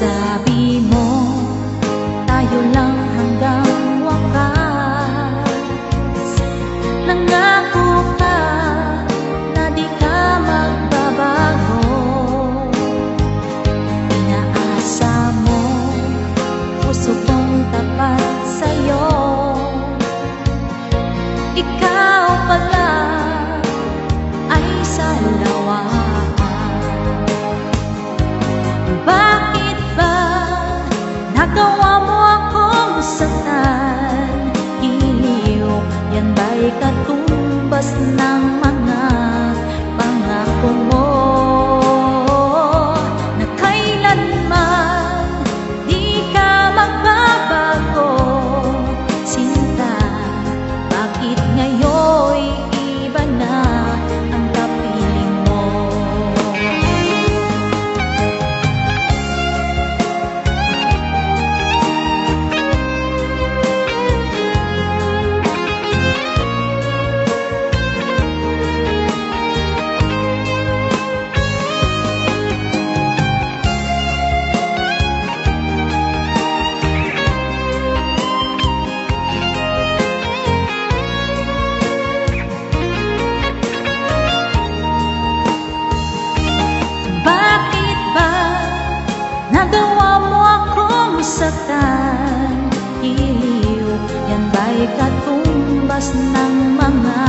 Sabi mo, tayo lang hanggang wakas. Nangako ka na di ka magbabago. Inaasa mo, puso kong tapat sa'yo. Ikaw pala ay salawa. Bakit ba nagawa mo akong saktan? Iliw, yan ba'y katumbas ng mga pangako mo? Na kailanman di ka magbabago. Sinta, bakit ngayon'y iba na ang kapiling mo? Nagawa mo akong saktan, iliw, yan ba'y katumbas ng mga